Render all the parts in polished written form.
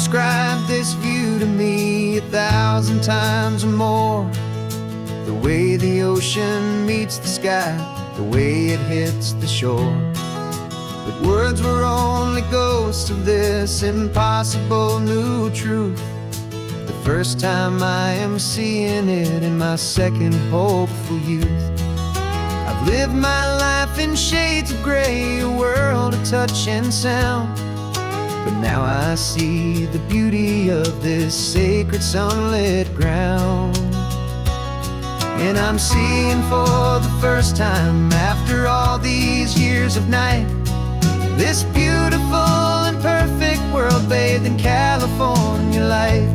described this view to me 1,000 times or more. The way the ocean meets the sky, the way it hits the shore. But words were only ghosts of this impossible new truth. The first time I am seeing it in my second hopeful youth. I've lived my life in shades of gray, a world of touch and sound. But now I see the beauty of this sacred sunlit ground. And I'm seeing for the first time, after all these years of night, this beautiful and perfect world bathed in California light.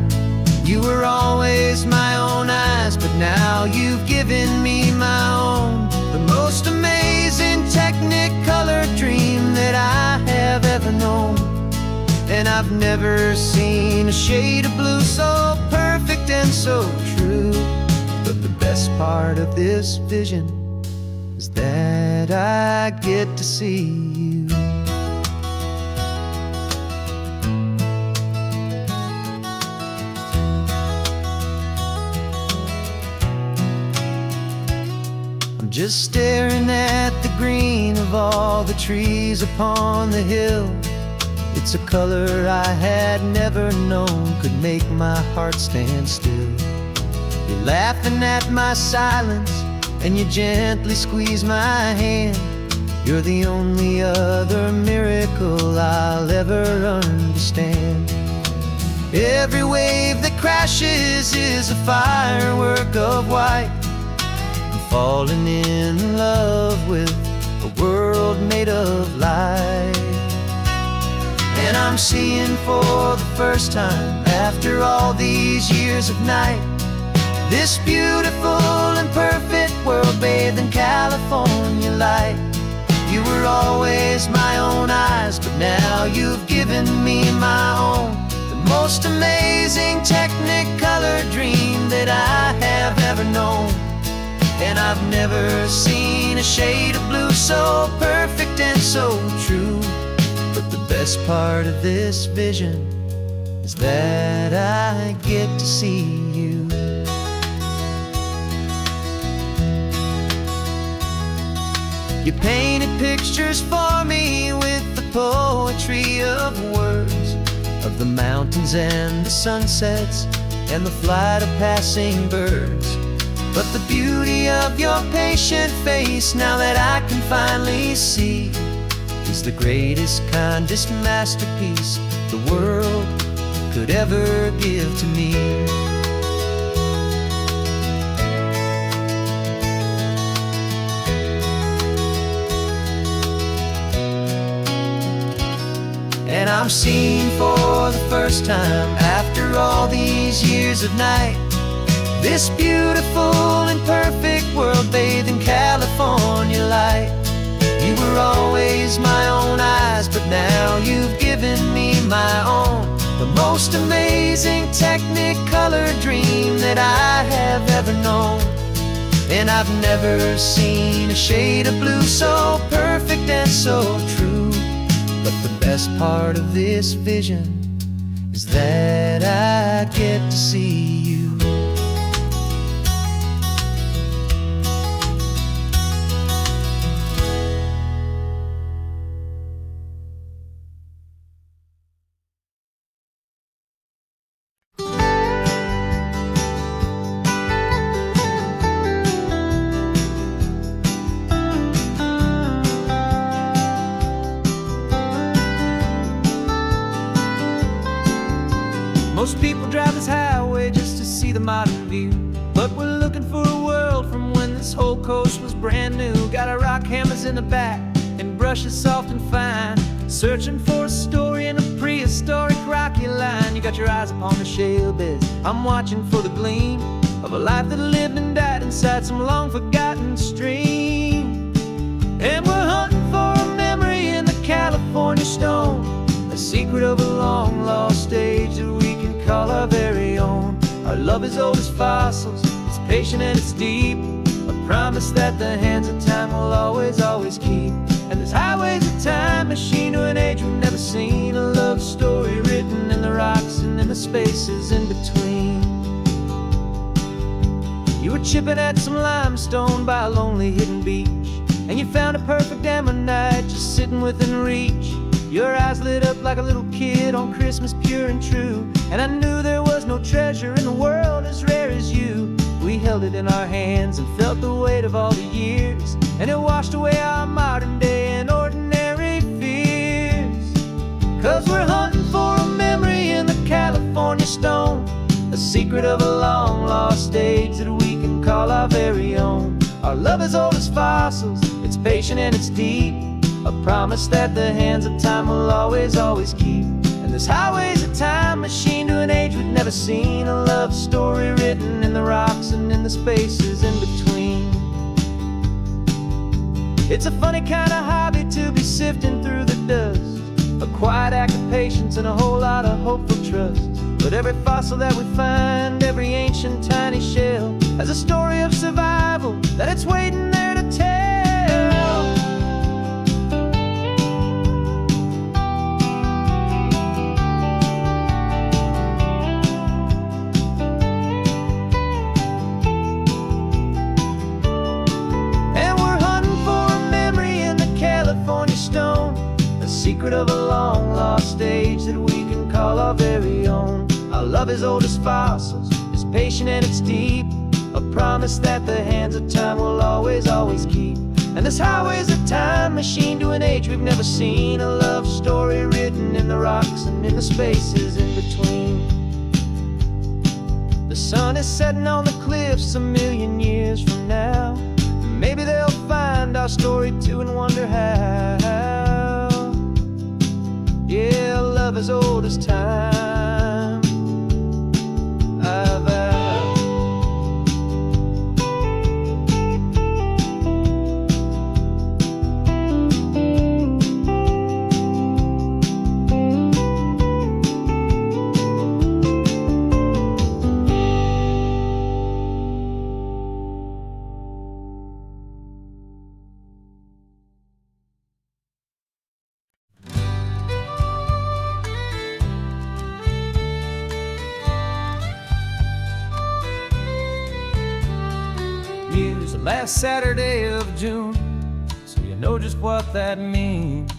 You were always my own eyes, but now you've given me my own. The most amazing technicolor dream that I have ever known. And I've never seen a shade of blue so perfect and so true. But the best part of this vision is that I get to see you. I'm just staring at the green of all the trees upon the hill. It's a color I had never known could make my heart stand still. You're laughing at my silence, and you gently squeeze my hand. You're the only other miracle I'll ever understand. Every wave that crashes is a firework of white. I'm falling in love with a world made of light. And I'm seeing for the first time, after all these years of night, this beautiful and perfect world bathed in California light. You were always my own eyes, but now you've given me my own. The most amazing technicolor dream that I have ever known. And I've never seen a shade of blue so perfect and so true. But the best part of this vision is that I get to see you. You painted pictures for me with the poetry of words, of the mountains and the sunsets and the flight of passing birds. But the beauty of your patient face, now that I can finally see, is the greatest, kindest masterpiece the world could ever give to me. And I'm seeing for the first time, after all these years of night, this beautiful and perfect world bathed in California light. You were always my own eyes, but now you've given me my own. The most amazing technicolor dream that I have ever known. And I've never seen a shade of blue so perfect and so true. But the best part of this vision is that I get to see you. Most people drive this highway just to see the modern view, but we're looking for a world from when this whole coast was brand new. Got our rock hammers in the back and brushes soft and fine, searching for a story in a prehistoric rocky line. You got your eyes upon the shale beds, I'm watching for the gleam of a life that lived and died inside some long forgotten stream. And we're hunting for a memory in the California stone, a secret of a long lost age that we can call our very own. Our love is old as fossils, it's patient and it's deep, a promise that the hands of time will always, always keep. And this highway's a time machine to an age we've never seen. A love story written in the rocks and in the spaces in between. You were chipping at some limestone by a lonely hidden beach, and you found a perfect ammonite just sitting within reach. Your eyes lit up like a little kid on Christmas, pure and true. And I knew there was no treasure in the world as rare as you. We held it in our hands and felt the weight of all the years, and it washed away our modern day and ordinary fears. 'Cause we're hunting for a memory in the California stone, a secret of a long lost age that we can call our very own. Our love is old as fossils, it's patient and it's deep, a promise that the hands of time will always, always keep. And this highway's a time machine to an age we've never seen. A love story written in the rocks and in the spaces in between. It's a funny kind of hobby to be sifting through the dust, a quiet act of patience and a whole lot of hopeful trust. But every fossil that we find, every ancient tiny shell, has a story of survival that it's waiting there to tell. Secret of a long lost age that we can call our very own. Our love is old as fossils, it's patient and it's deep, a promise that the hands of time will always, always keep. And this highway's a time machine to an age we've never seen. A love story written in the rocks and in the spaces in between. The sun is setting on the cliffs a million years from now. Maybe they'll find our story too and wonder how. Yeah, love as old as time, I vow. Last Saturday of June, so you know just what that means.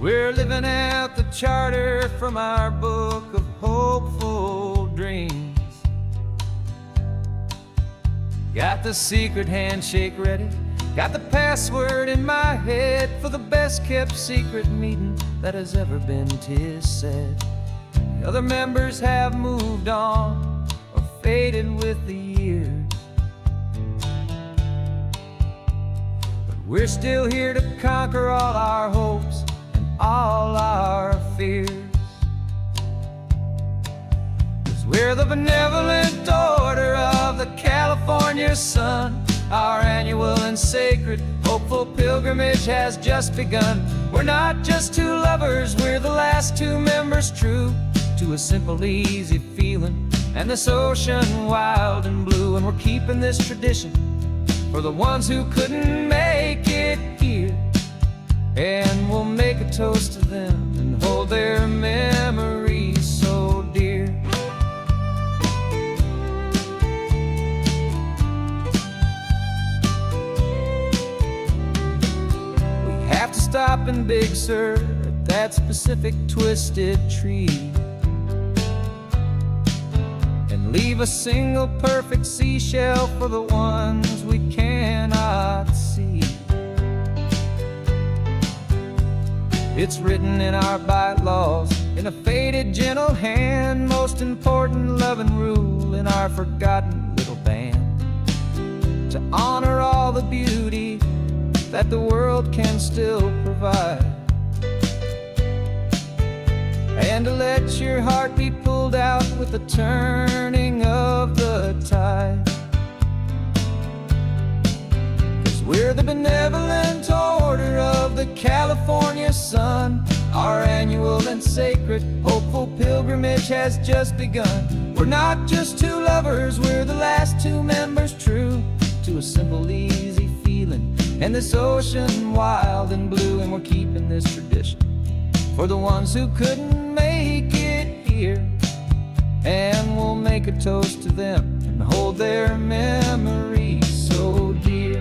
We're living out the charter from our book of hopeful dreams. Got the secret handshake ready, got the password in my head for the best kept secret meeting that has ever been, 'tis said. The other members have moved on, faded with the years, but we're still here to conquer all our hopes and all our fears. 'Cause we're the benevolent order of the California sun. Our annual and sacred hopeful pilgrimage has just begun. We're not just two lovers, we're the last two members true to a simple, easy feeling and this ocean wild and blue. And we're keeping this tradition for the ones who couldn't make it here, and we'll make a toast to them and hold their memories so dear. We have to stop in Big Sur at that specific twisted tree, leave a single perfect seashell for the ones we cannot see. It's written in our bylaws in a faded gentle hand, most important loving rule in our forgotten little band, to honor all the beauty that the world can still provide, and to let your heart be pulled out with the turning of the tide. 'Cause we're the benevolent order of the California sun. Our annual and sacred hopeful pilgrimage has just begun. We're not just two lovers, we're the last two members true to a simple, easy feeling And this ocean wild and blue, and we're keeping this tradition for the ones who couldn't make it here. And we'll make a toast to them and hold their memories so dear.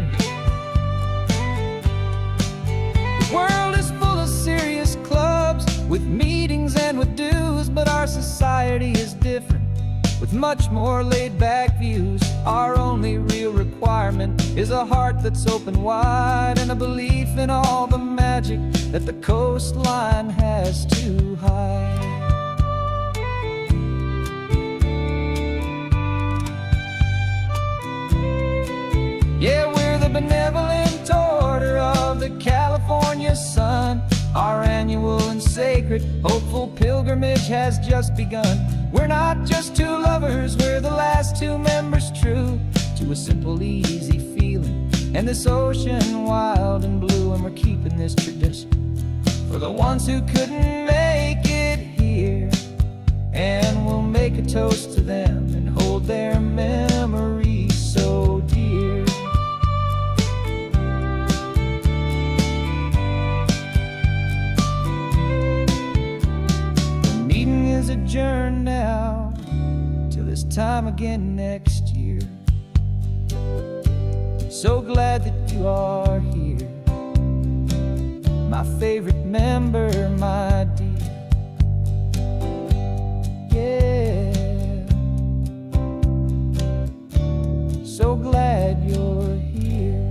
The world is full of serious clubs with meetings and with dues, but our society is different with much more laid-back views. Our only real requirement is a heart that's open wide and a belief in all the magic that the coastline has to hide. Yeah, we're the benevolent order of the California sun. Our annual and sacred, hopeful pilgrimage has just begun. We're not just two lovers, we're the last two members true to a simple, easy feeling. And this ocean wild and blue, and we're keeping this tradition for the ones who couldn't make it here. And we'll make a toast to them and hold their memories so dear. Adjourn now till this time again next year. So glad that you are here, my favorite member, my dear. Yeah, so glad you're here.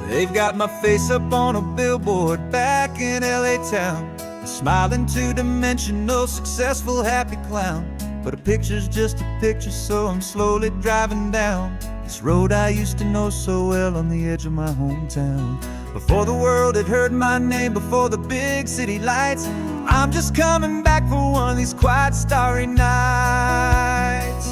They've got my face up on a billboard back in LA town, a smiling two-dimensional, successful, happy clown. But a picture's just a picture, so I'm slowly driving down this road I used to know so well on the edge of my hometown. Before the world had heard my name, before the big city lights, I'm just coming back for one of these quiet, starry nights.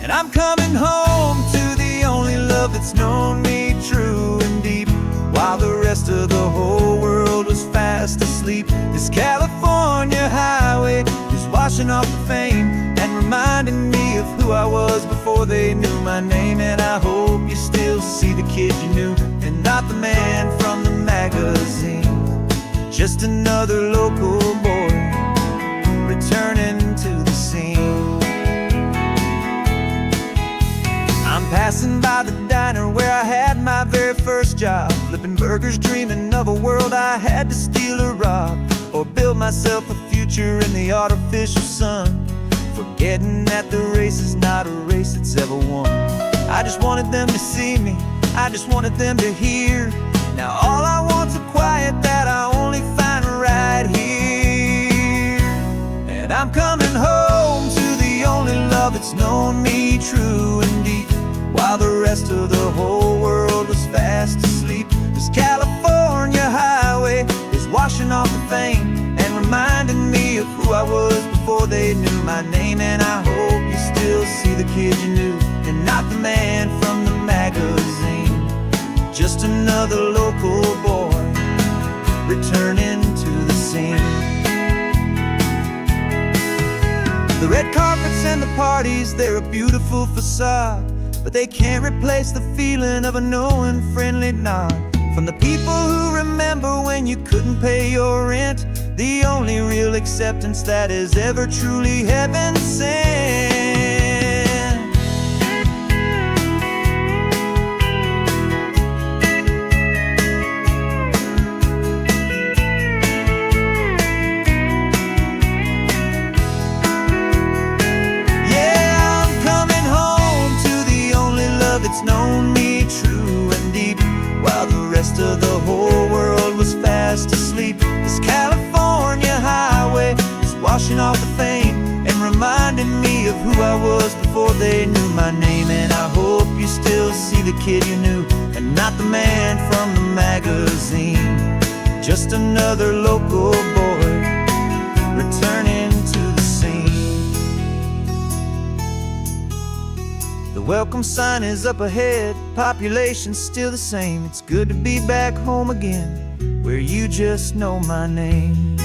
And I'm coming home to the only love that's known me true and deep, while the rest of the whole world was fast asleep. This California highway is washing off the fame and reminding me of who I was before they knew my name. And I hope you still see the kid you knew and not the man from the magazine. Just another local boy returning to the scene. I'm passing by the diner where I had my very first job, flipping burgers, dreaming of a world I had to steal or rob, or build myself a future in the artificial sun, forgetting that the race is not a race that's ever won. I just wanted them to see me, I just wanted them to hear. Now all I want's a quiet that I only find right here. And I'm coming home to the only love that's known me true and deep, while the rest of the whole world was fast asleep. This California highway is washing off the fame and reminding me of who I was before they knew my name. And I hope you still see the kid you knew and not the man from the magazine. Just another local boy returning to the scene. The red carpets and the parties, they're a beautiful facade, but they can't replace the feeling of a knowing, friendly nod from the people who remember when you couldn't pay your rent. The only real acceptance that is ever truly heaven sent. It's known me true and deep, while the rest of the whole world was fast asleep. This California highway is washing off the fame and reminding me of who I was before they knew my name. And I hope you still see the kid you knew and not the man from the magazine. Just another local boy returning to the scene. The welcome sign is up ahead, population's still the same. It's good to be back home again, where you just know my name.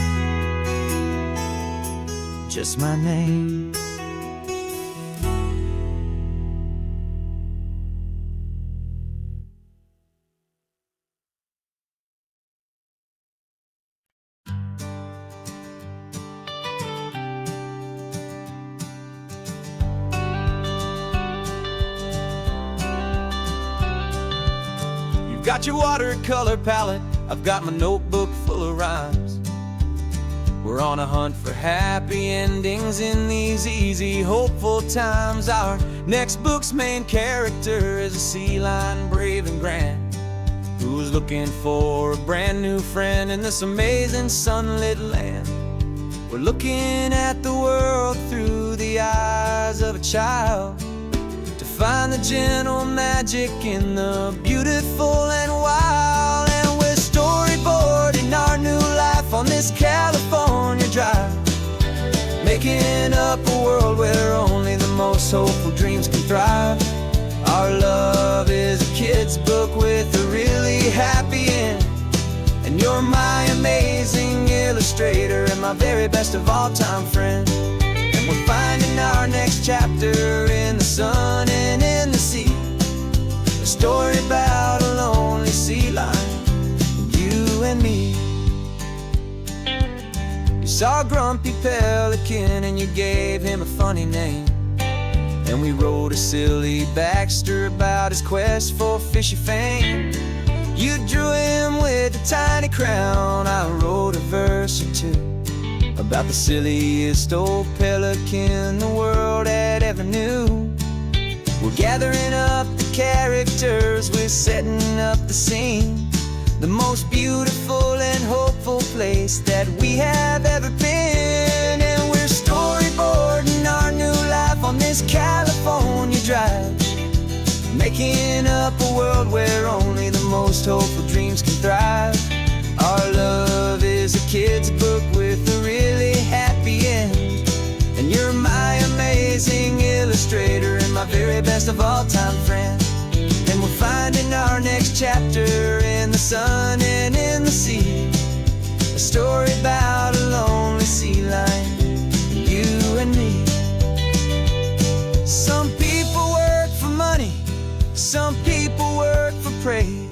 Just my name. Got your watercolor palette, I've got my notebook full of rhymes. We're on a hunt for happy endings in these easy, hopeful times. Our next book's main character is a sea lion, brave and grand, who's looking for a brand new friend in this amazing sunlit land. We're looking at the world through the eyes of a child, find the gentle magic in the beautiful and wild. And we're storyboarding our new life on this California drive, making up a world where only the most hopeful dreams can thrive. Our love is a kid's book with a really happy end, and you're my amazing illustrator and my very best of all time friend. We're finding our next chapter in the sun and in the sea, a story about a lonely sea lion, you and me. You saw a grumpy pelican and you gave him a funny name, and we wrote a silly Baxter about his quest for fishy fame. You drew him with a tiny crown, I wrote a verse or two about the silliest old pelican the world had ever knew. We're gathering up the characters, we're setting up the scene, the most beautiful and hopeful place that we have ever been. And we're storyboarding our new life on this California drive, making up a world where only the most hopeful dreams can thrive. Our love is a kid's book with a really happy end, and you're my amazing illustrator and my very best of all time friend. And we're finding our next chapter in the sun and in the sea, a story about a lonely sea lion, you and me. Some people work for money, some people work for praise.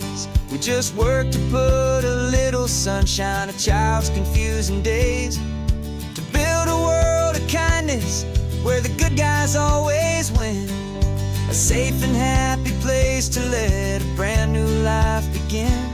We just work to put a little sunshine in a child's confusing days, to build a world of kindness where the good guys always win, a safe and happy place to let a brand new life begin.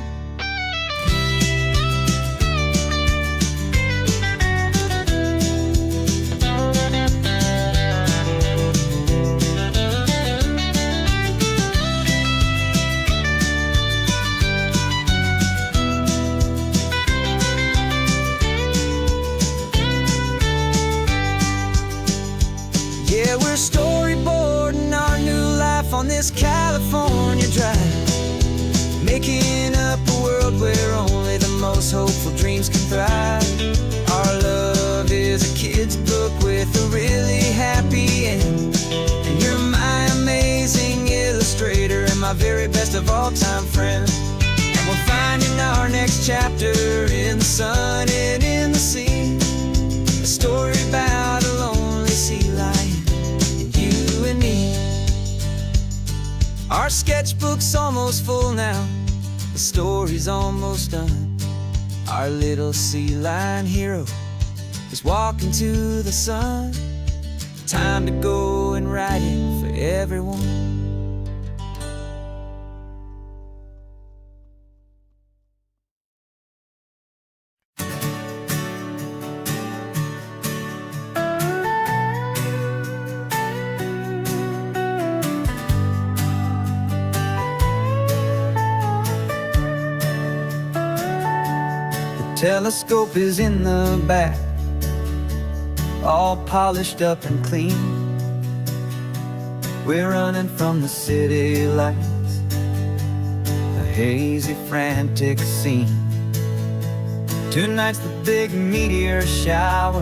Yeah, we're storyboarding our new life on this California drive, making up a world where only the most hopeful dreams can thrive. Our love is a kid's book with a really happy end, and you're my amazing illustrator and my very best of all time friend. And we're finding our next chapter in the sun and in the sea, a story about a lonely sea lion, you and me. Our sketchbook's almost full now, the story's almost done. Our little sea lion hero is walking to the sun. Time to go and write it for everyone. Telescope is in the back, all polished up and clean. We're running from the city lights, a hazy, frantic scene. Tonight's the big meteor shower,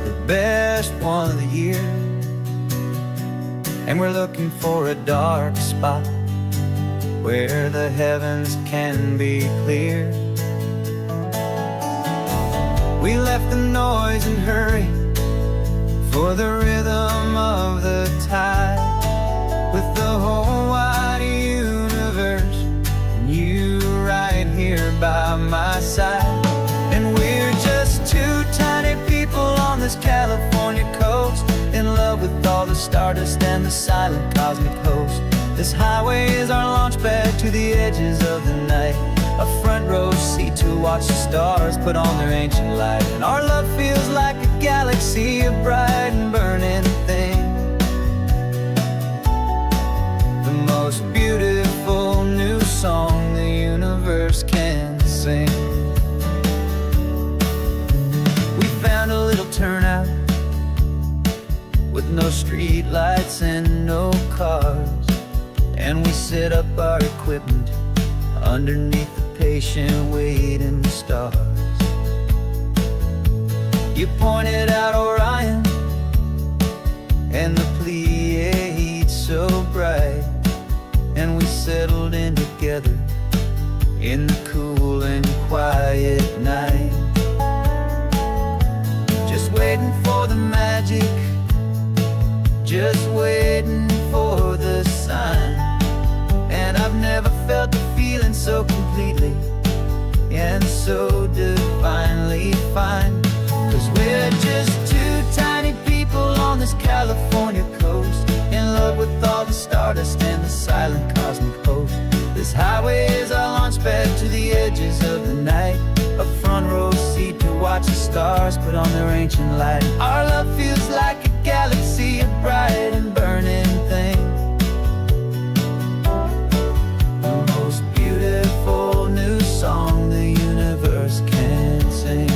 the best one of the year. and we're looking for a dark spot where the heavens can be clear. We left the noise and hurry for the rhythm of the tide, with the whole wide universe and you right here by my side. And we're just two tiny people on this California coast, in love with all the stardust and the silent cosmic host. This highway is our launch pad to the edges of the night, a front row seat to watch the stars put on their ancient light. And our love feels like a galaxy, a bright and burning thing, the most beautiful new song the universe can sing. We found a little turnout with no street lights and no cars, and we set up our equipment underneath the patient waiting stars. You pointed out Orion and the Pleiades so bright, and we settled in together in the cool and quiet night, just waiting for the magic, just waiting for the sign. And I've never felt the feeling so completely and so divinely fine, 'cause we're just two tiny people on this California coast, in love with all the stardust and the silent cosmic host. This highway is our launch pad to the edges of the night, a front row seat to watch the stars put on their ancient light. Our love feels like a galaxy, a bright and burning thing, the most beautiful new song the universe can sing.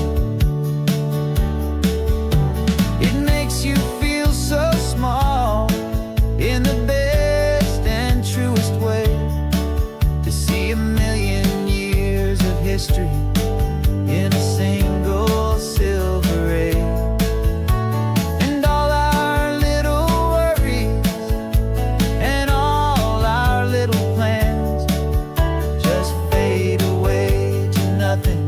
It makes you feel so small in the best and truest way, to see a million years of history in a single silver ray. And all our little worries and all our little plans just fade away to nothing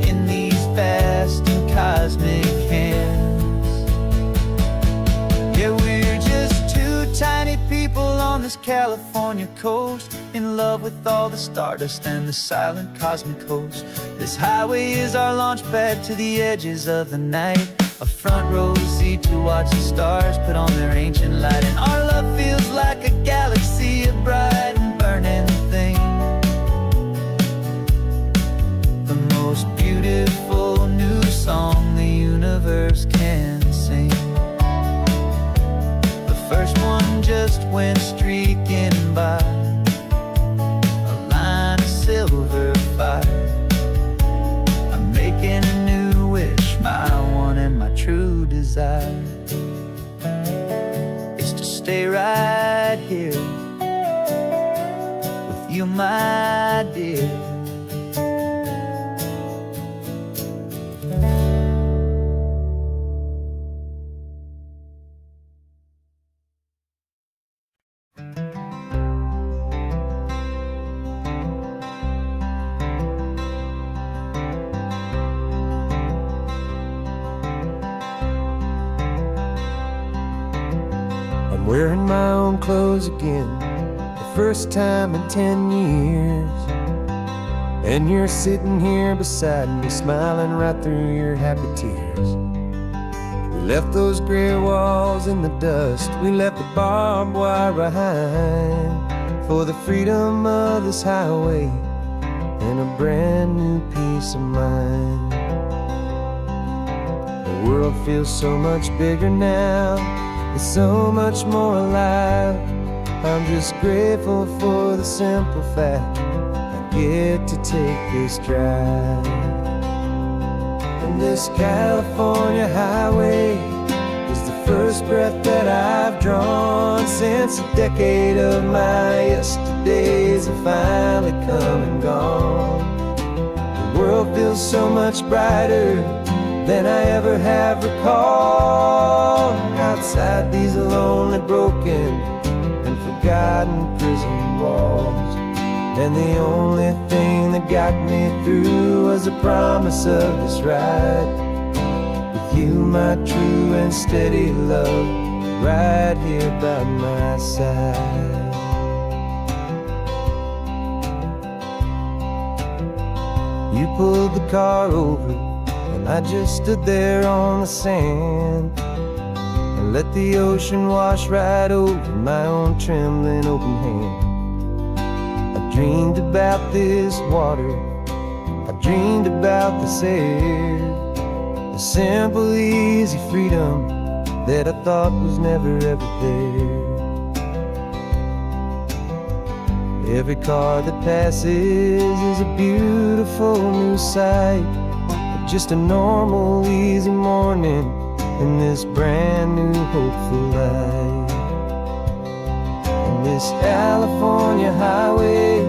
in these vast and cosmic hands. Yeah, we're just two tiny people on this California coast, in love with all the stardust and the silent cosmic host. This highway is our launch pad to the edges of the night, a front row seat to watch the stars put on their ancient light. And our love feels like a galaxy, a bright and burning thing, the most beautiful new song the universe can sing. The first one just went streaking by, a line of silver fire. I'm making a new wish, my one and my true desire is to stay right here with you, my dear. I'm wearing my own clothes again, the first time in 10 years. And you're sitting here beside me, smiling right through your happy tears. We left those gray walls in the dust, we left the barbed wire behind, for the freedom of this highway and a brand new peace of mind. The world feels so much bigger now, it's so much more alive. I'm just grateful for the simple fact I get to take this drive. And this California highway is the first breath that I've drawn since a decade of my yesterdays have finally come and gone. The world feels so much brighter than I ever have recalled. Outside these lonely, broken, and forgotten prison walls. And the only thing that got me through was the promise of this ride. With you, my true and steady love, right here by my side. You pulled the car over, and I just stood there on the sand and let the ocean wash right over my own trembling open hand. I dreamed about this water, I dreamed about this air, the simple, easy freedom that I thought was never ever there. Every car that passes is a beautiful new sight, but just a normal, easy morning in this brand new, hopeful life. And this California highway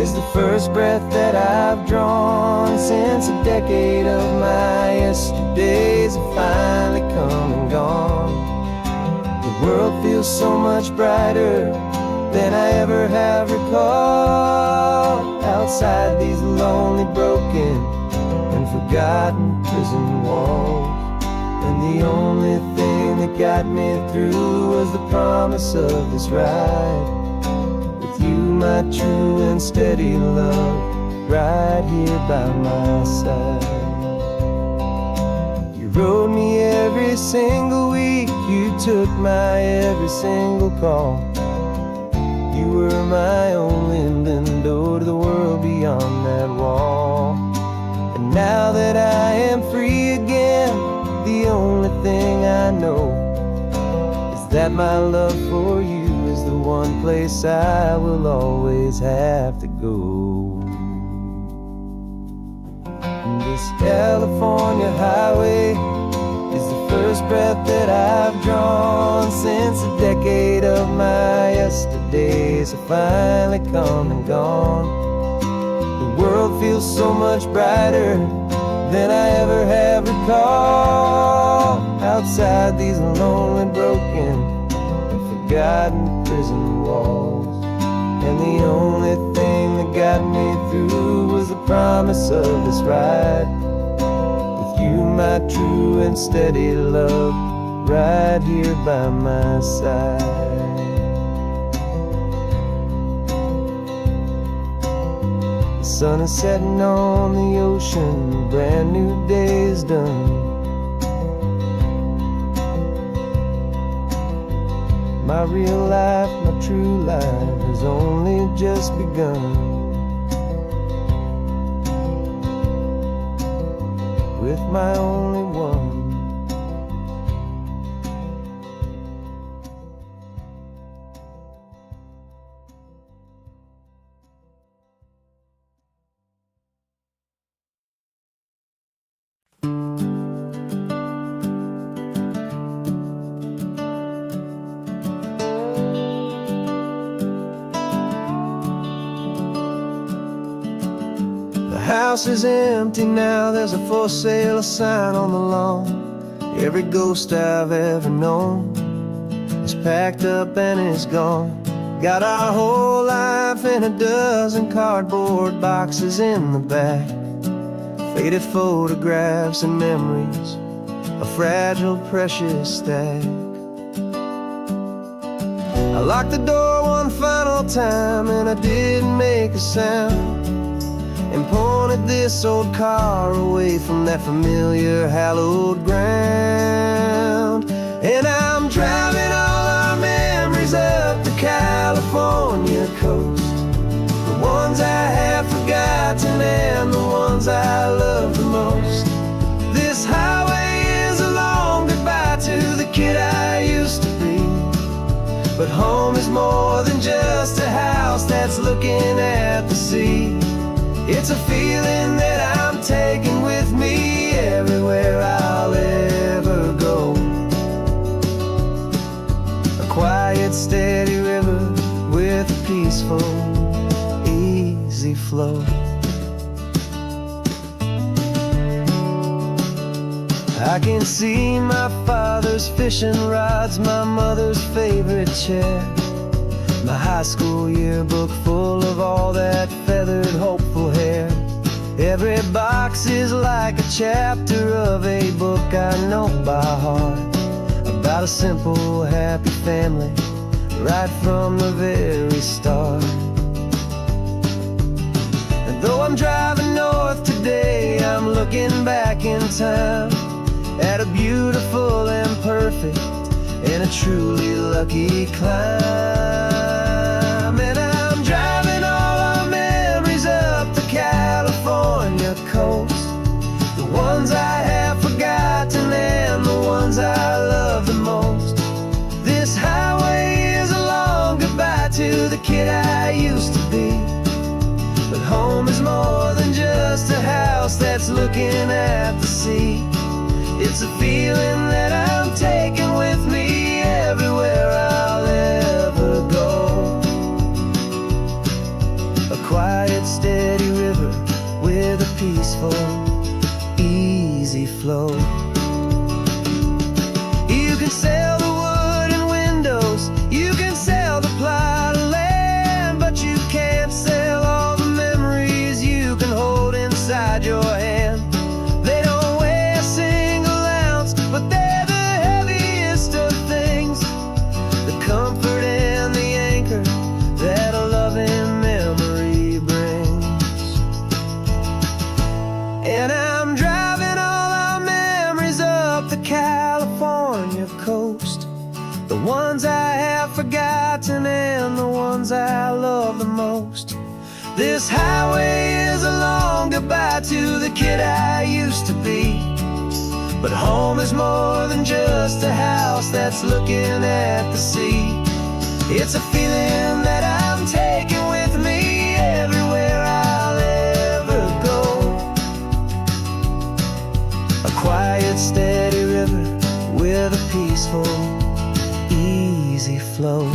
is the first breath that I've drawn since a decade of my yesterdays have finally come and gone. The world feels so much brighter than I ever have recalled. Outside these lonely, broken, and forgotten prison walls. And the only thing that got me through was the promise of this ride. With you, my true and steady love, right here by my side. You rode me every single week, you took my every single call. You were my only window to the world beyond that wall. And now that I am free again, the only thing I know is that my love for you is the one place I will always have to go. And this California highway is the first breath that I've drawn since a decade of my yesterdays have finally come and gone. The world feels so much brighter than I ever have recalled. Outside these lonely, broken, and forgotten prison walls. And the only thing that got me through was the promise of this ride. You, my true and steady love, right here by my side. The sun is setting on the ocean, a brand new day is done. My real life, my true life has only just begun. With my only one. The house is empty now, there's a for sale sign on the lawn. Every ghost I've ever known is packed up and is gone. Got our whole life in a dozen cardboard boxes in the back. Faded photographs and memories, a fragile, precious stack. I locked the door one final time and I didn't make a sound, and pointed this old car away from that familiar hallowed ground. And I'm driving all our memories up the California coast, the ones I have forgotten and the ones I love the most. This highway is a long goodbye to the kid I used to be, but home is more than just a house that's looking at the sea. It's a feeling that I'm taking with me everywhere I'll ever go. A quiet, steady river with a peaceful, easy flow. I can see my father's fishing rods, my mother's favorite chair, my high school yearbook full of all that feathered, hopeful hair. Every box is like a chapter of a book I know by heart, about a simple, happy family, right from the very start. And though I'm driving north today, I'm looking back in time at a beautiful and perfect and a truly lucky climb. And I'm driving all our memories up the California coast, the ones I have forgotten and the ones I love the most. This highway is a long goodbye to the kid I used to be, but home is more than just a house that's looking at the sea. It's a feeling that I'm taking with me everywhere I'll ever go. A quiet, steady river with a peaceful, easy flow. You can sail the wooden windows, you can sail the plot of land, but you can't sail all the memories you can hold inside your hand. They don't weigh a single ounce, but they're the heaviest of things, the comfort and the anchor that a loving memory brings. And I'm driving all our memories up the California coast, the ones I have forgotten and the ones I love the most. This highway is a long goodbye to the kid I used to be, but home is more than just a house that's looking at the sea. It's a feeling that I'm taking with me everywhere I'll ever go. A quiet, steady river with a peaceful, easy flow.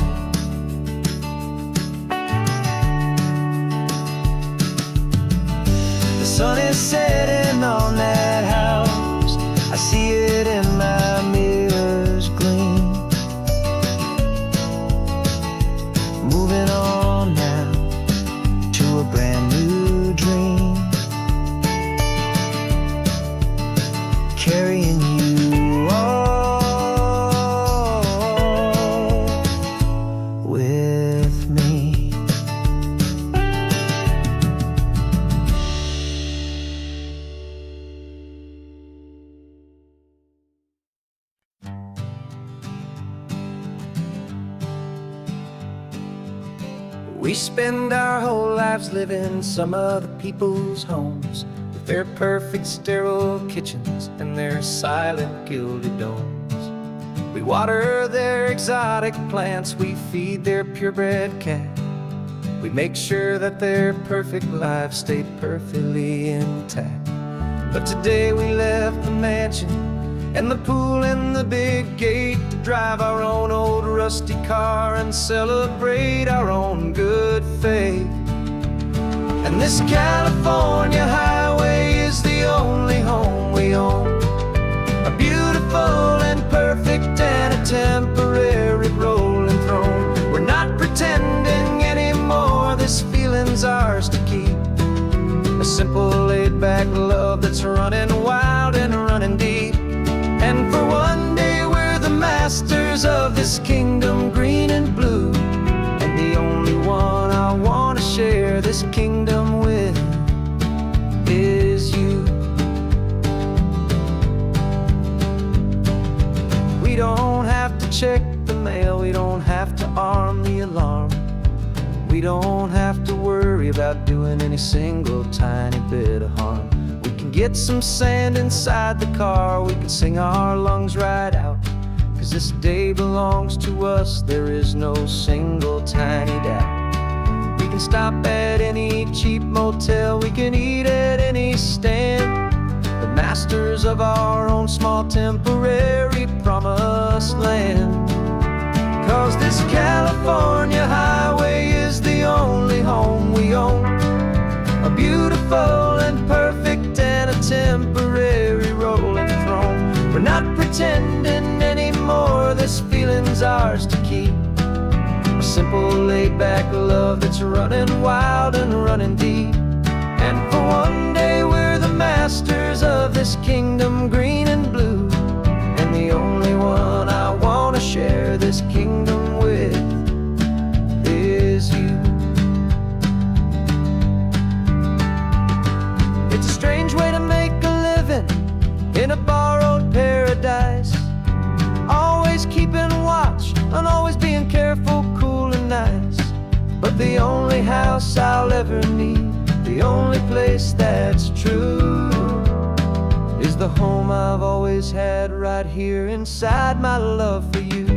The sun is setting on that house, I see it in my mirror's gleam. Moving on now to a brand new dream, carrying you all with me. We spend our whole lives living some other people's homes, with their perfect sterile kitchens and their silent gilded domes. We water their exotic plants, we feed their purebred cat, we make sure that their perfect lives stay perfectly intact. But today we left the mansion and the pool and the big gate to drive our own old rusty car and celebrate our own good faith. And this California highway is the only home we own, a beautiful and perfect and a temporary rolling throne. We're not pretending anymore, this feeling's ours to keep, a simple laid-back love that's running wild and running deep. And for one day we're the masters of this kingdom, green and blue, and the only one I want to share this kingdom with is you. We don't have to check the mail, we don't have to arm the alarm, we don't have to worry about doing any single tiny bit of harm. We can get some sand inside the car, we can sing our lungs right out, 'cause this day belongs to us, there is no single tiny doubt. We can stop at any cheap motel, we can eat at any stand, the masters of our own small temporary promised land. 'Cause this California highway is the only home we own, a beautiful and perfect and a temporary rolling throne. pretending anymore. This feeling's ours to keep. A simple laid-back love that's running wild and running deep. And for one day we're the masters of this kingdom, green and blue. And the only one I wanna share this kingdom with is you. It's a strange way to make a living in a borrowed paradise, always keeping watch and always being careful, cool and nice. But the only house I'll ever need, the only place that's true, is the home I've always had right here inside my love for you.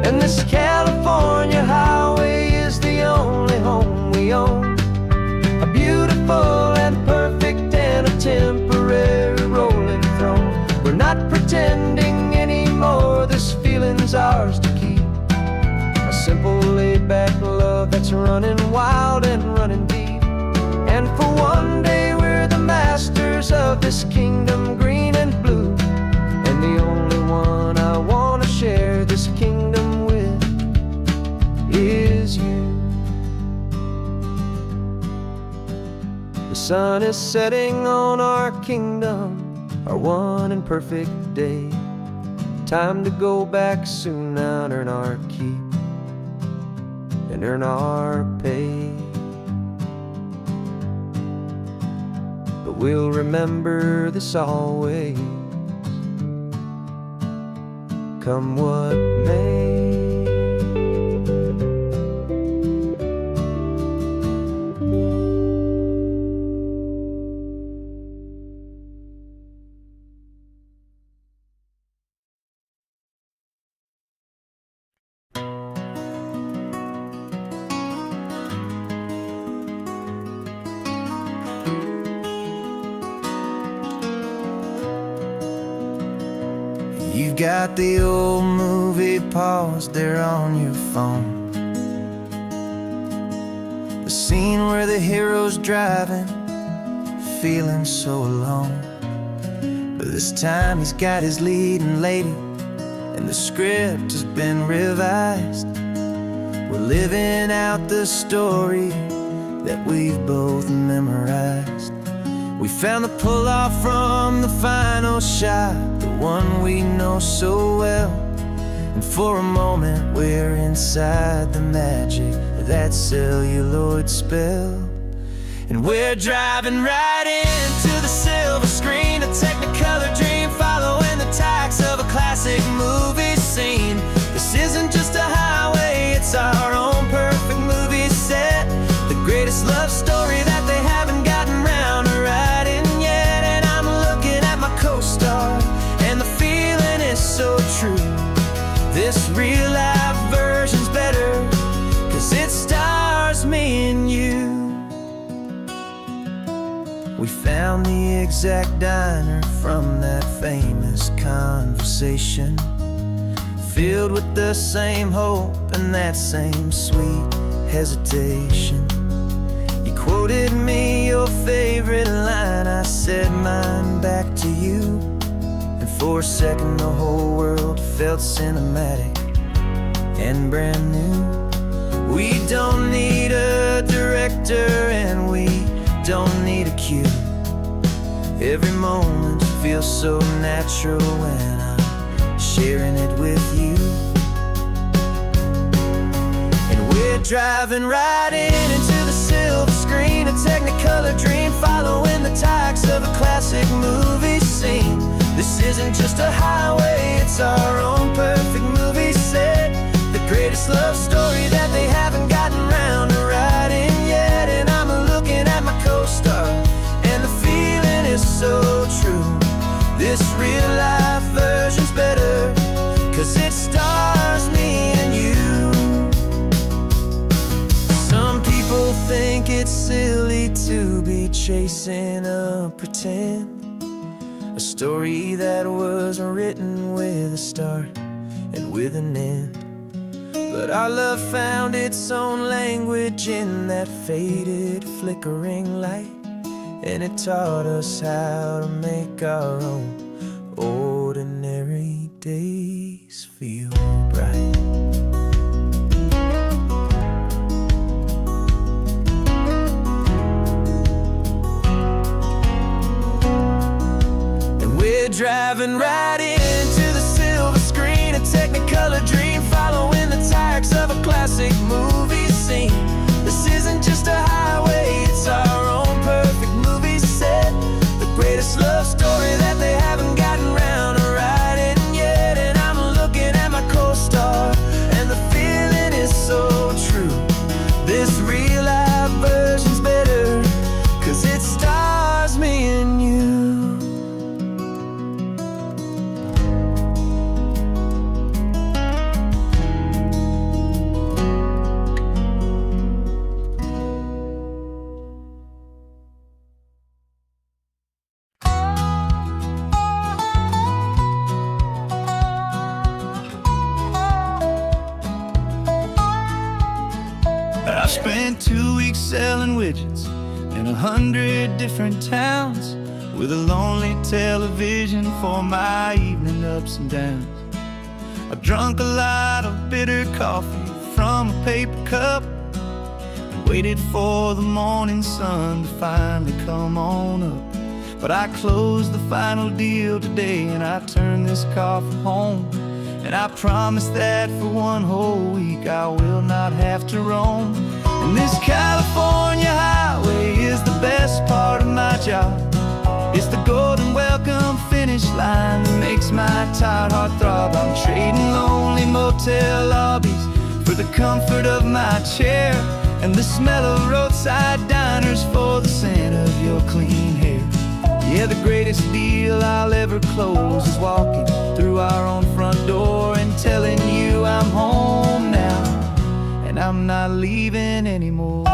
And this California highway is the only home we own, a beautiful and perfect and a temporary rolling throne. We're not pretending anymore, this feeling's ours to keep. A simple laid-back love that's running wild and running deep. And for one day we're the masters of this kingdom, green and blue. And the only one I wanna share this kingdom with is you. The sun is setting on our kingdom, our one and perfect day. Time to go back soon now and earn our keep and earn our pay. But we'll remember this always, come what may. You've got the old movie paused there on your phone, the scene where the hero's driving, feeling so alone. But this time he's got his leading lady, and the script has been revised. We're living out the story that we've both memorized. We found the pull-off from the final shot, the one we know so well. And for a moment we're inside the magic of that celluloid spell. And we're driving right into the silver screen, a technicolor dream following the tacks of a classic movie scene. This isn't just a highway, it's our own perfect movie set, the greatest love story that they haven't gotten round to writing yet. And I'm looking at my co-star, and the feeling is so true. This real life version's better, 'cause it stars me and you. We found the exact diner from that famous conversation, filled with the same hope and that same sweet hesitation. You quoted me your favorite line, I said mine back to you. And for a second the whole world felt cinematic and brand new. We don't need a director and we don't need a cue. Every moment feels so natural when I'm sharing it with you. And we're driving right into the silver screen, a technicolor dream following the tacks of a classic movie scene. This isn't just a highway, it's our own perfect movie set, the greatest love story that they haven't gotten round to writing yet. And I'm looking at my co-star, and the feeling is so true. This real life version's better, 'cause it stars me and you. Some people think it's silly to be chasing a pretend, a story that was written with a start and with an end. But our love found its own language in that faded, flickering light, and it taught us how to make our own ordinary days feel bright. And we're driving right into the silver screen, a Technicolor dream, following the tires of a classic movie scene. This isn't just a highway, it's our own perfect movie set, the greatest love story that they haven't gotten round to writing yet. And I'm looking at my co-star, and the feeling is so true. This real life version's better, 'cause it stars me and you. I spent 2 weeks selling widgets in 100 different towns, with a lonely television for my evening ups and downs. I drunk a lot of bitter coffee from a paper cup, and waited for the morning sun to finally come on up. But I closed the final deal today, and I turned this car from home. And I promise that for one whole week I will not have to roam. And this California highway is the best part of my job. It's the golden welcome finish line that makes my tired heart throb. I'm trading lonely motel lobbies for the comfort of my chair, and the smell of roadside diners for the scent of your clean hair. Yeah, the greatest deal I'll ever close is walking through our own front door and telling you I'm home now, and I'm not leaving anymore.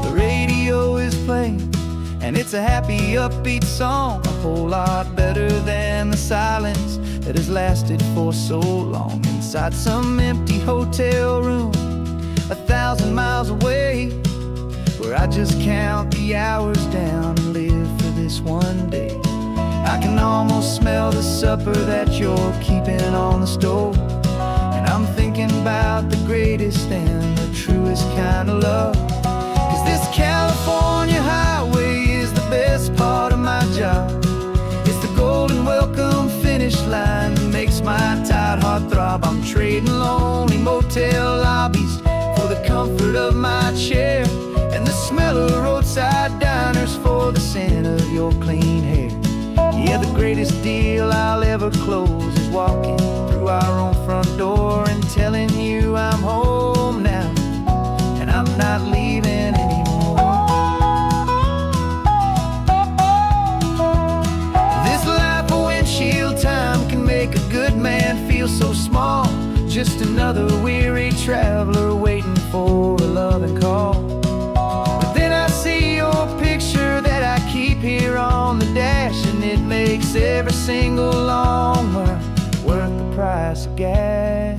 The radio is playing, and it's a happy, upbeat song, a whole lot better than the silence that has lasted for so long inside some empty hotel room 1,000 miles away, where I just count the hours down and live for this one day. I can almost smell the supper that you're keeping on the stove, and I'm thinking about the greatest and the truest kind of love. 'Cause this California highway is the best part of my job. It's the golden welcome finish line that makes my tired heart throb. I'm trading lonely motel lobbies for the comfort of my chair, and the smell of roadside diners for the scent of your clean hair. Yeah, the greatest deal I'll ever close is walking through our own front door and telling you I'm home now, and I'm not leaving anymore. This life of windshield time can make a good man feel so small, just another weary traveler waiting for a loving call. But then I see your picture that I keep here on the dash, and it makes every single long mile worth the price of gas.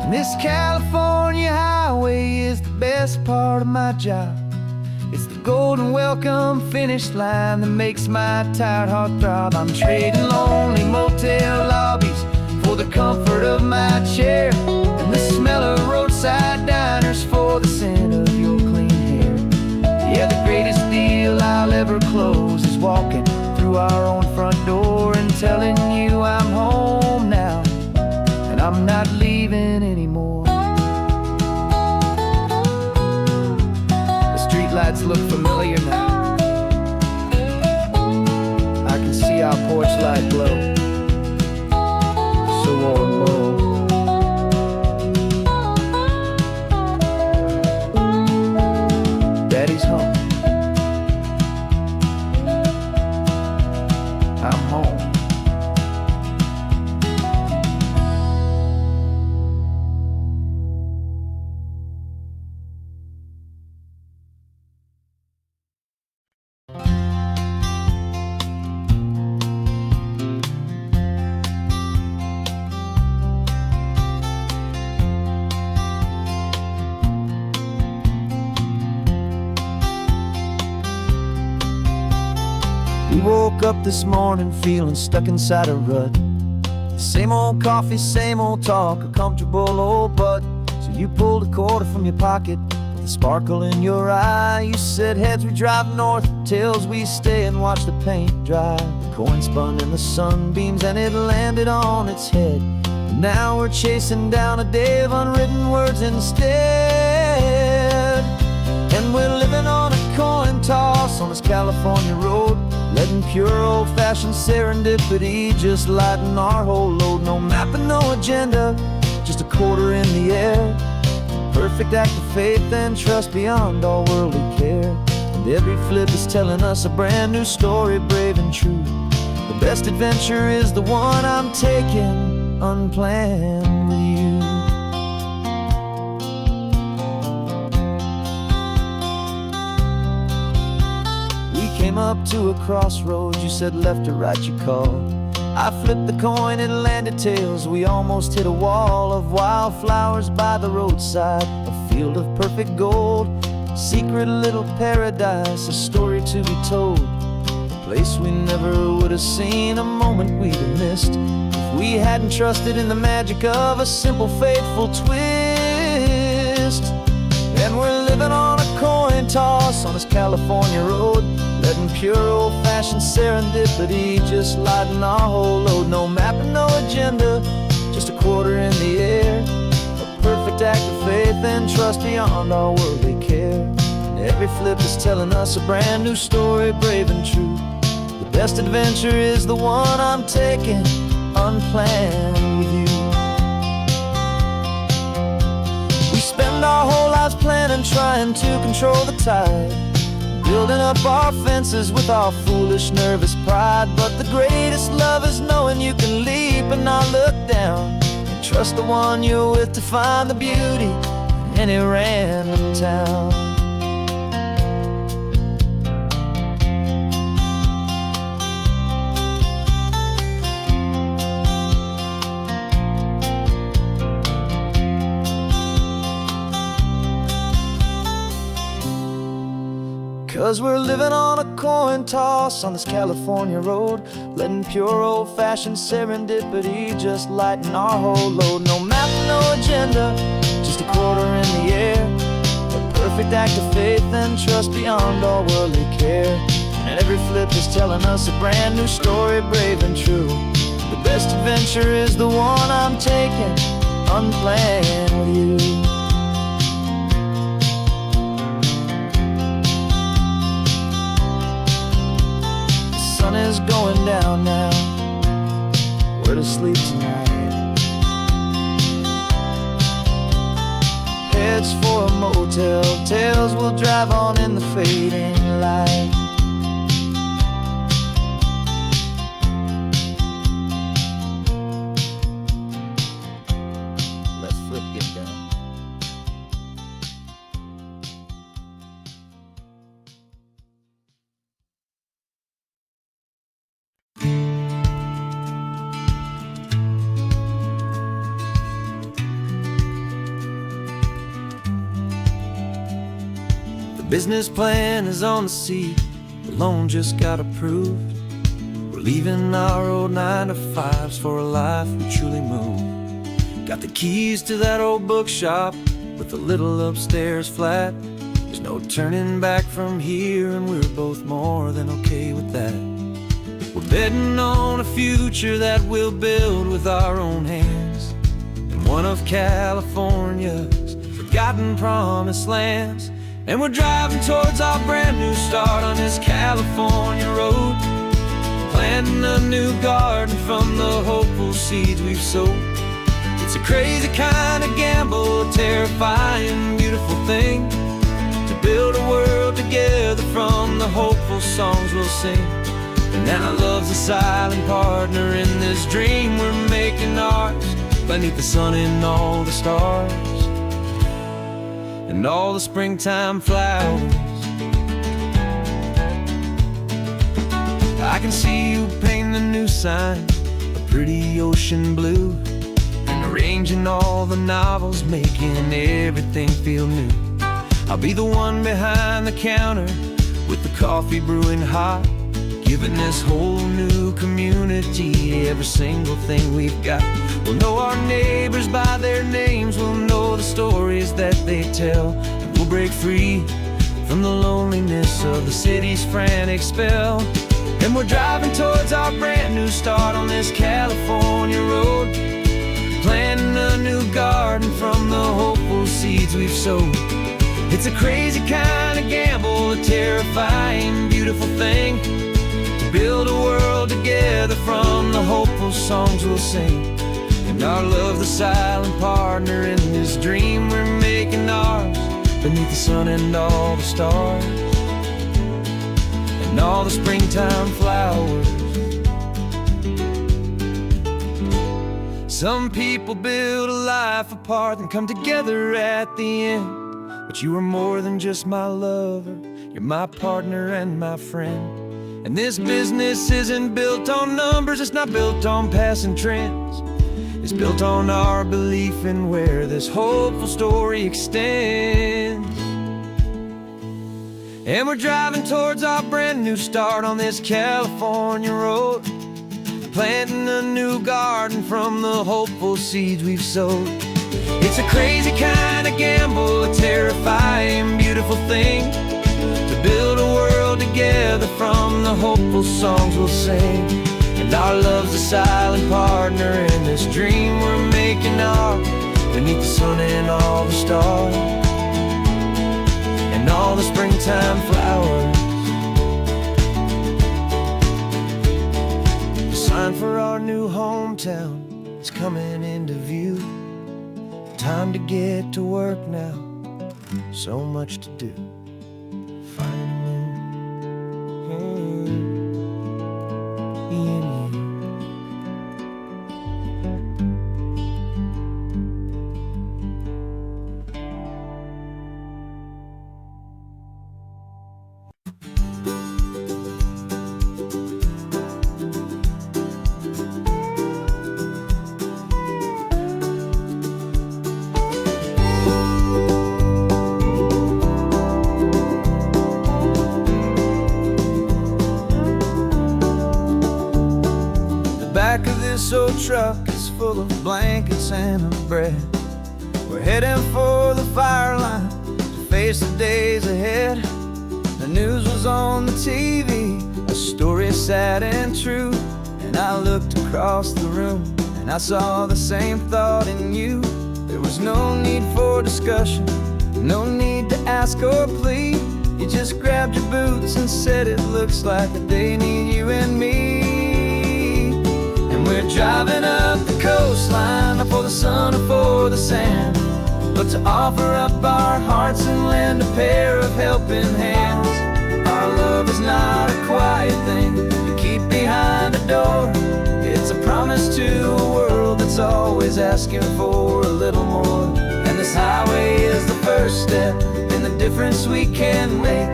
And this California highway is the best part of my job. It's the golden welcome finish line that makes my tired heart throb. I'm trading lonely motel lobbies for the comfort of my chair, and the smell of roadside diners for the scent of your clean hair. Yeah, the greatest deal I'll ever close is walking through our own front door and telling you I'm home now, and I'm not leaving anymore. The streetlights look familiar now. I can see our porch light glow, so warm, oh. Daddy's home. I'm home. woke up this morning feeling stuck inside a rut. Same old coffee, same old talk, a comfortable old butt. So you pulled a quarter from your pocket with a sparkle in your eye. You said heads we drive north, tails we stay and watch the paint dry. The coin spun in the sunbeams and it landed on its head. And now we're chasing down a day of unwritten words instead. And we're living on a coin toss on this California road, letting pure old-fashioned serendipity just lighten our whole load. No map and no agenda, just a quarter in the air. Perfect act of faith and trust beyond all worldly care. And every flip is telling us a brand new story, brave and true. The best adventure is the one I'm taking unplanned with you. Came up to a crossroads, you said left or right you called. I flipped the coin, it landed tails. We almost hit a wall of wildflowers by the roadside, a field of perfect gold, secret little paradise, a story to be told. A place we never would have seen, a moment we'd have missed if we hadn't trusted in the magic of a simple, faithful twist. And we're living on a coin toss on this California road, letting pure old-fashioned serendipity just lighten our whole load. No map and no agenda, just a quarter in the air. A perfect act of faith and trust beyond our worldly care. And every flip is telling us a brand new story, brave and true. The best adventure is the one I'm taking unplanned with you. We spend our whole lives planning, trying to control the tide, building up our fences with our foolish, nervous pride. But the greatest love is knowing you can leap and not look down, and trust the one you're with to find the beauty in any random town. 'Cause we're living on a coin toss on this California road, letting pure old-fashioned serendipity just lighten our whole load. No map, no agenda, just a quarter in the air. A perfect act of faith and trust beyond all worldly care. And every flip is telling us a brand new story, brave and true. The best adventure is the one I'm taking unplanned with you. The sun is going down now, we're to sleep tonight. Heads for a motel, tails will drive on in the fading light. Let's flip get down. Business plan is on the seat, the loan just got approved. We're leaving our old 9-to-5s for a life we truly move. Got the keys to that old bookshop with the little upstairs flat. There's no turning back from here, and we're both more than okay with that. We're betting on a future that we'll build with our own hands, in one of California's forgotten promised lands. And we're driving towards our brand new start on this California road, planting a new garden from the hopeful seeds we've sowed. It's a crazy kind of gamble, a terrifying, beautiful thing, to build a world together from the hopeful songs we'll sing. And now love's a silent partner in this dream we're making ours, beneath the sun and all the stars and all the springtime flowers. I can see you painting a new sign, a pretty ocean blue, and arranging all the novels, making everything feel new. I'll be the one behind the counter with the coffee brewing hot, giving this whole new community every single thing we've got. We'll know our neighbors by their names, we'll know the stories that they tell, and we'll break free from the loneliness of the city's frantic spell. And we're driving towards our brand new start on this California road, planting a new garden from the hopeful seeds we've sowed. It's a crazy kind of gamble, a terrifying, beautiful thing, to build a world together from the hopeful songs we'll sing. And our love, the silent partner in this dream we're making ours, beneath the sun and all the stars, and all the springtime flowers. Some people build a life apart and come together at the end, but you are more than just my lover, you're my partner and my friend. And this business isn't built on numbers, it's not built on passing trends. It's built on our belief in where this hopeful story extends. And we're driving towards our brand new start on this California road, planting a new garden from the hopeful seeds we've sowed. It's a crazy kind of gamble, a terrifying, beautiful thing, to build a world together from the hopeful songs we'll sing. And our love's a silent partner in this dream we're making ours, beneath the sun and all the stars, and all the springtime flowers. The sign for our new hometown is coming into view. Time to get to work now, so much to do. Back of this old truck is full of blankets and a bread. We're heading for the fire line to face the days ahead. The news was on the TV, a story sad and true, and I looked across the room and I saw the same thought in you. There was no need for discussion, no need to ask or plead. You just grabbed your boots and said it looks like a day need you and me. We're driving up the coastline, not for the sun or for the sand, but to offer up our hearts and lend a pair of helping hands. Our love is not a quiet thing you keep behind a door. It's a promise to a world that's always asking for a little more. And this highway is the first step in the difference we can make,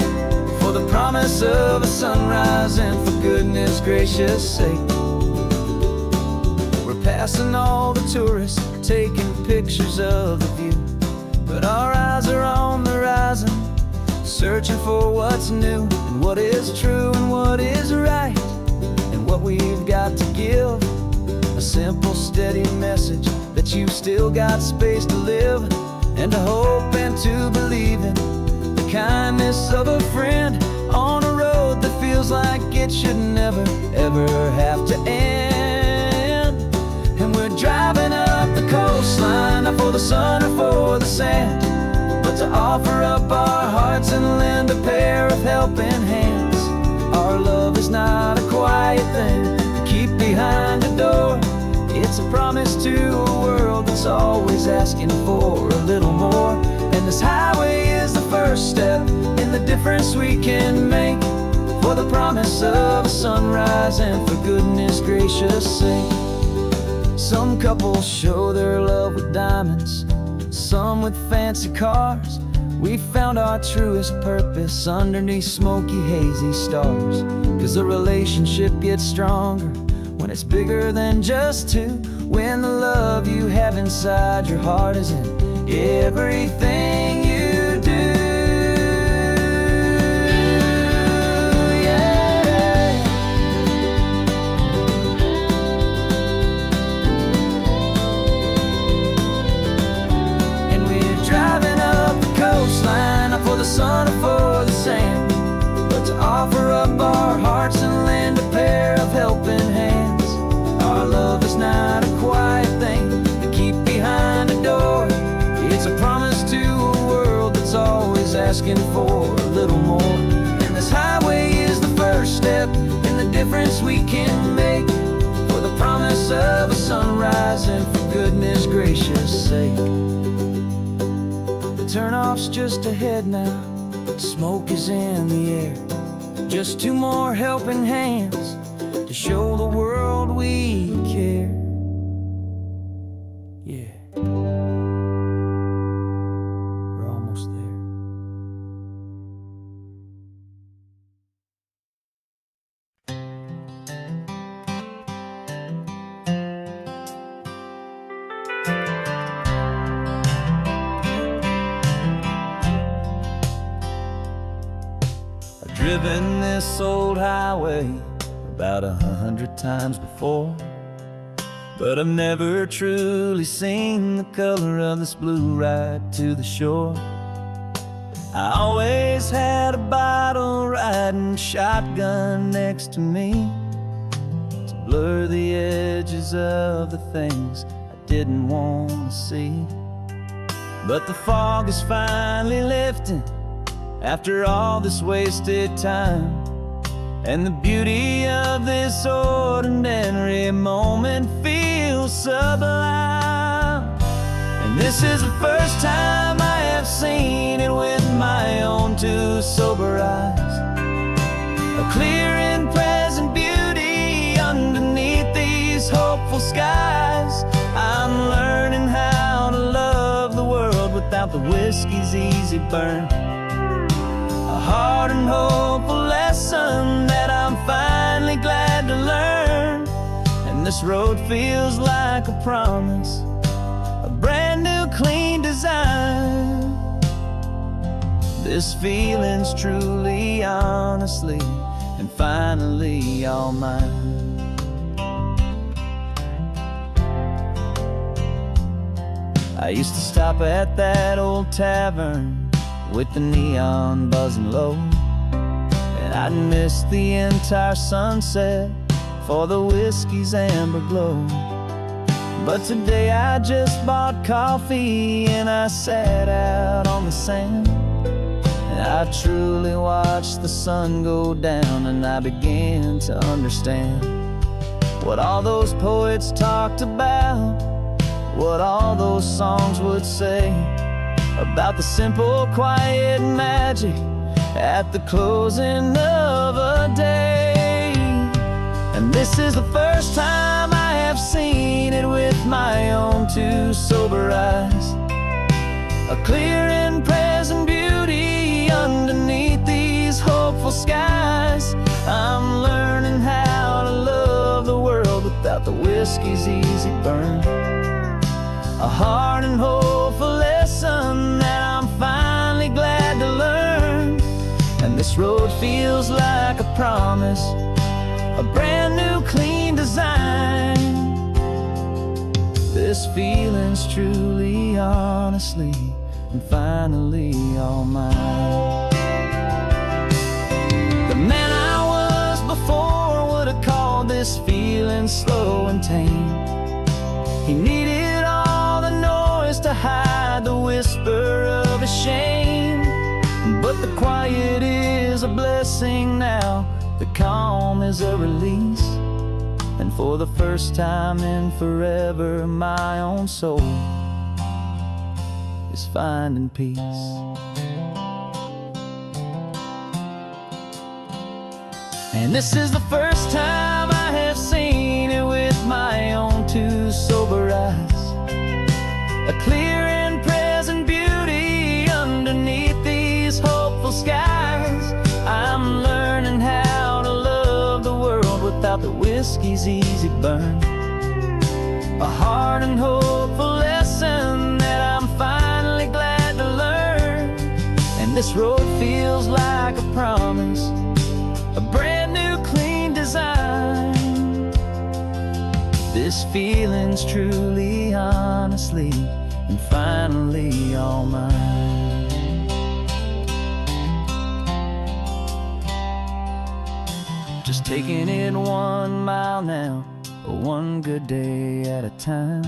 for the promise of a sunrise and for goodness gracious sake. Passing all the tourists, taking pictures of the view, but our eyes are on the horizon, searching for what's new, and what is true, and what is right, and what we've got to give. A simple, steady message that you've still got space to live, and to hope and to believe in the kindness of a friend on a road that feels like it should never, ever have to end. And we're driving up the coastline, not for the sun or for the sand, but to offer up our hearts and lend a pair of helping hands. Our love is not a quiet thing to keep behind a door. It's a promise to a world that's always asking for a little more. And this highway is the first step in the difference we can make, for the promise of a sunrise and for goodness gracious sake. Some couples show their love with diamonds, some with fancy cars. We found our truest purpose underneath smoky, hazy stars. 'Cause a relationship gets stronger when it's bigger than just two, when the love you have inside your heart is in everything you do. Yeah. for a little more. And this highway is the first step in the difference we can make, for the promise of a sunrise and for goodness gracious sake. The turnoff's just ahead now, smoke is in the air. Just two more helping hands to show the world we care. Yeah, we're almost there. I've driven this old highway about 100 times before, but I've never truly seen the color of this blue right to the shore. I always had a bottle riding shotgun next to me to blur the edges of the things I didn't want to see. But the fog is finally lifting after all this wasted time, and the beauty of this ordinary moment feels sublime. And this is the first time I have seen it with my own two sober eyes, a clear and present beauty underneath these hopeful skies. I'm learning how to love the world without the whiskey's easy burn, a hard and hopeful lesson that I'm finally glad to learn. And this road feels like a promise, a brand new clean design. This feeling's truly, honestly, and finally all mine. I used to stop at that old tavern with the neon buzzing low, and I'd miss the entire sunset for the whiskey's amber glow. But today I just bought coffee and I sat out on the sand, and I truly watched the sun go down, and I began to understand what all those poets talked about, what all those songs would say about the simple, quiet magic at the closing of a day. And this is the first time I have seen it with my own two sober eyes, a clear and present beauty underneath these hopeful skies. I'm learning how to love the world without the whiskey's easy burn, a hard and hopeful lesson that I'm finally glad to learn. And this road feels like a promise, a brand new clean design. This feeling's truly, honestly, and finally all mine. The man I was before would have called this feeling slow and tame. He needed all the noise to hide the whisper of his shame. But the quiet is a blessing now, the calm is a release, and for the first time in forever my own soul is finding peace. And this is the first time I have seen it with my own two sober eyes, a clear and present beauty underneath these hopeful skies. I'm learning how to love the world without the whiskey's easy burn, a hard and hopeful lesson that I'm finally glad to learn. And this road feels like a promise, a brand new clean design. This feeling's truly, honestly, and finally all mine. Just taking it 1 mile now, one good day at a time.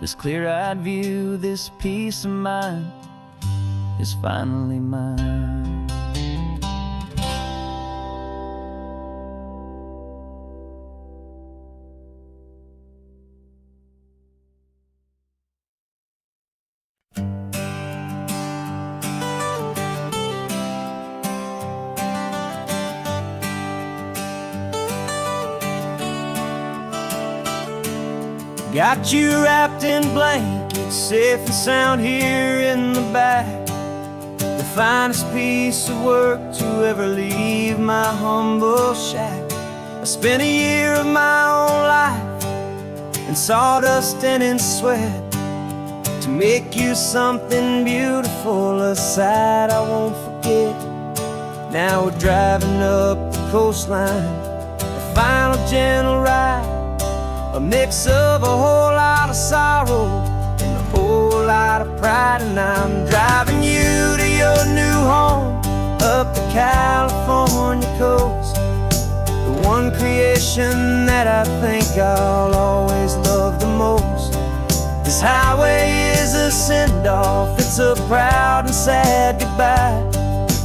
This clear-eyed view, this peace of mind, is finally mine. Got you wrapped in blankets, safe and sound here in the back. The finest piece of work to ever leave my humble shack. I spent a year of my own life in sawdust and in sweat to make you something beautiful, a sight I won't forget. Now we're driving up the coastline, a final gentle ride, a mix of a whole lot of sorrow and a whole lot of pride. And I'm driving you to your new home up the California coast, the one creation that I think I'll always love the most. This highway is a send-off, it's a proud and sad goodbye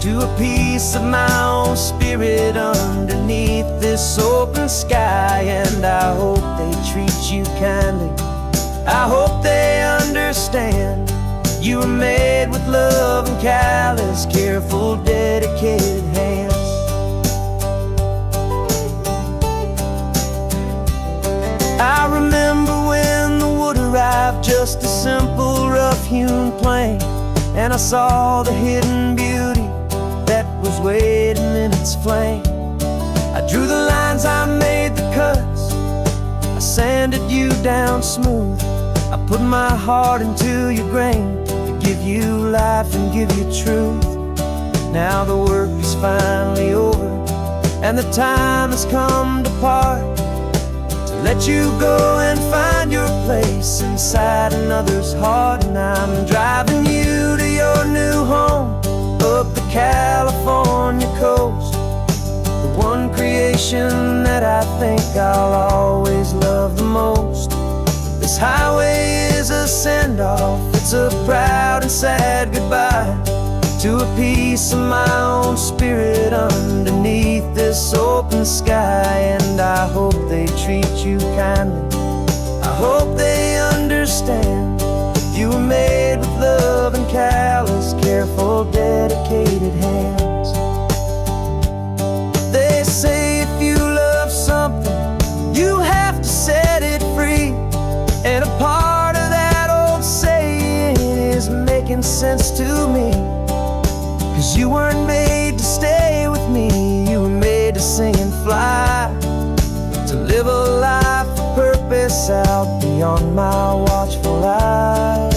to a piece of my own spirit underneath this open sky. And I hope they treat you kindly, I hope they understand you were made with love and callous, careful, dedicated hands. I remember when the wood arrived, just a simple rough-hewn plank, and I saw the hidden beauty that was waiting in its flame. I drew the lines, I made the cuts, I sanded you down smooth. I put my heart into your grain to give you life and give you truth. Now the work is finally over and the time has come to part, to let you go and find your place inside another's heart. And I'm driving you to your new home up the California coast, the one creation that I think I'll always love the most. This highway is a send-off, it's a proud and sad goodbye to a piece of my own spirit underneath this open sky. And I hope they treat you kindly, I hope they understand you were made with love and callous, careful, dedicated hands. They say if you love something, you have to set it free. And a part of that old saying is making sense to me, 'cause you weren't made to stay with me, you were made to sing and fly, to live a life of purpose out beyond my watchful eye.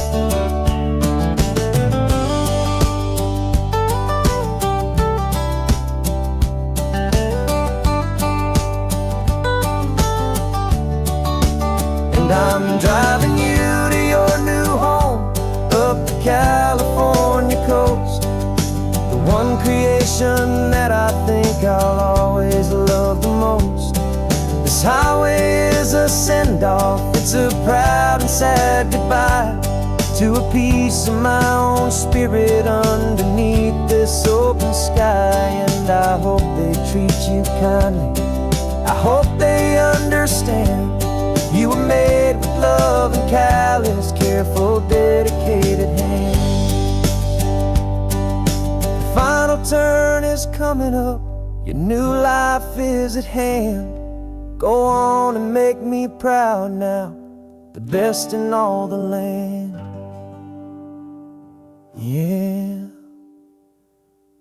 And I'm driving you to your new home up the California coast, the one creation that I think I'll always love the most. This highway is a send-off, it's a proud and sad goodbye to a piece of my own spirit underneath this open sky. And I hope they treat you kindly, I hope they understand you were made with love and callous, careful, dedicated hands. The final turn is coming up, your new life is at hand. Go on and make me proud now, the best in all the land. Yeah,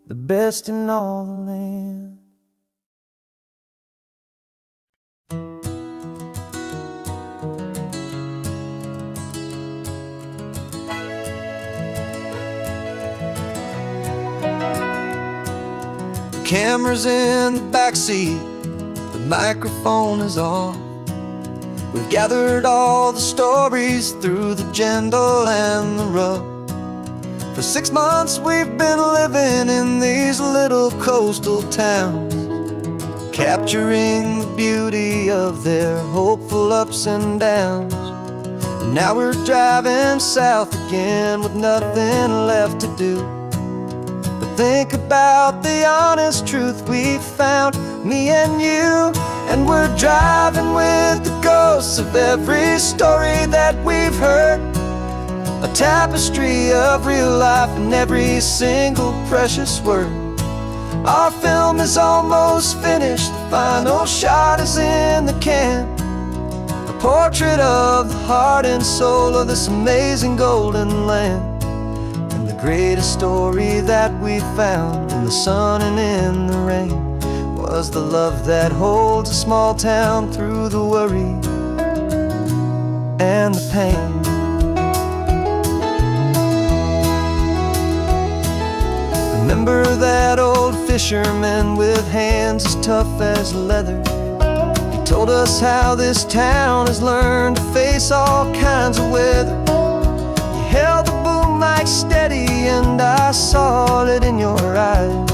the best in all the land. The camera's in the backseat, the microphone is on. We've gathered all the stories through the gentle and the rough. For 6 months we've been living in these little coastal towns, capturing the beauty of their hopeful ups and downs. And now we're driving south again with nothing left to do Think about the honest truth we found, me and you. And we're driving with the ghosts of every story that we've heard, a tapestry of real life in every single precious word. Our film is almost finished, the final shot is in the can, a portrait of the heart and soul of this amazing golden land. And the greatest story that we found in the sun and in the rain was the love that holds a small town through the worry and the pain. Remember that old fisherman with hands as tough as leather? He told us how this town has learned to face all kinds of weather. You held the boom mic steady and I saw it in your eyes.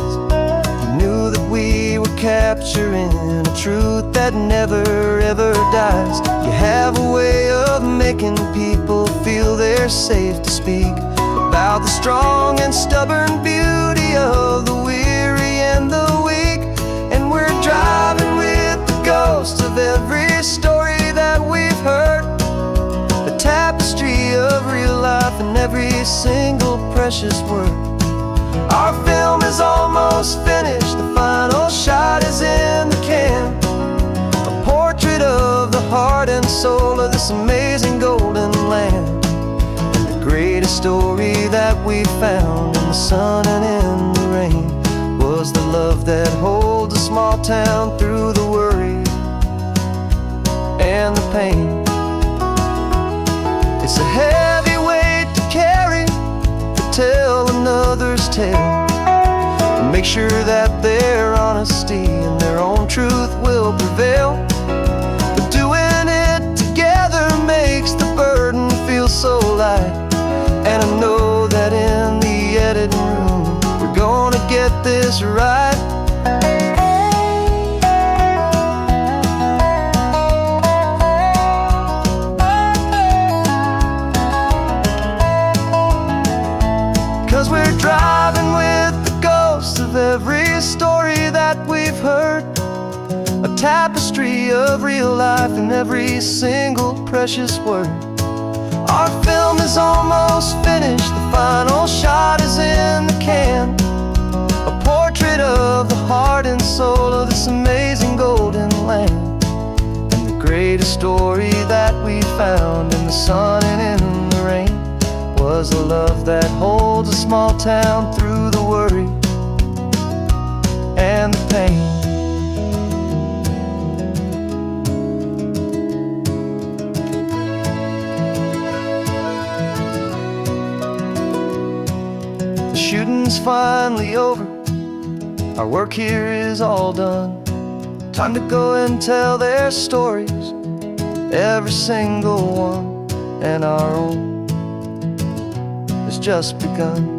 Knew that we were capturing a truth that never ever dies. You have a way of making people feel they're safe to speak about the strong and stubborn beauty of the weary and the weak. And we're driving with the ghosts of every story that we've heard, the tapestry of real life in every single precious word. Our film is almost finished, the final shot is in the can, a portrait of the heart and soul of this amazing golden land. And the greatest story that we found in the sun and in the rain was the love that holds a small town through the worry and the pain. It's a heavy weight to carry, to tell another's tale, and make sure that their honesty and their own truth will prevail. But doing it together makes the burden feel so light. And I know that in the editing room we're gonna get this right. 'Cause we're driving with the ghosts of every story that we've heard, a tapestry of real life in every single precious word. Our film is almost finished, the final shot is in the can, a portrait of the heart and soul of this amazing golden land. And the greatest story that we found in the sun and in the rain was a love that holds a small town through the worry and the pain. The shooting's finally over, our work here is all done. Time to go and tell their stories, every single one, and our own has just begun.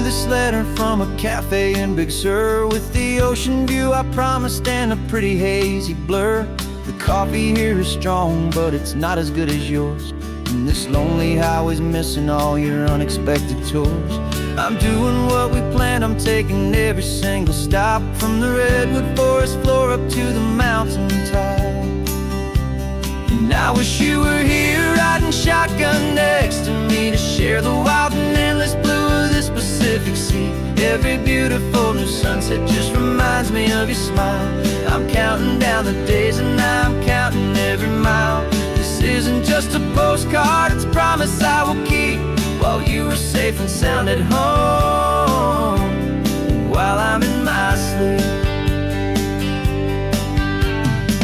This letter from a cafe in Big Sur, with the ocean view I promised and a pretty hazy blur. The coffee here is strong, but it's not as good as yours, and this lonely highway's missing all your unexpected tours. I'm doing what we planned, I'm taking every single stop, from the redwood forest floor up to the mountain top. And I wish you were here riding shotgun next to me, to share the wild and endless blue of this Pacific Sea. Every beautiful new sunset just reminds me of your smile. I'm counting down the days and I'm counting every mile. This isn't just a postcard, it's a promise I will keep, while you are safe and sound at home, while I'm in my sleep.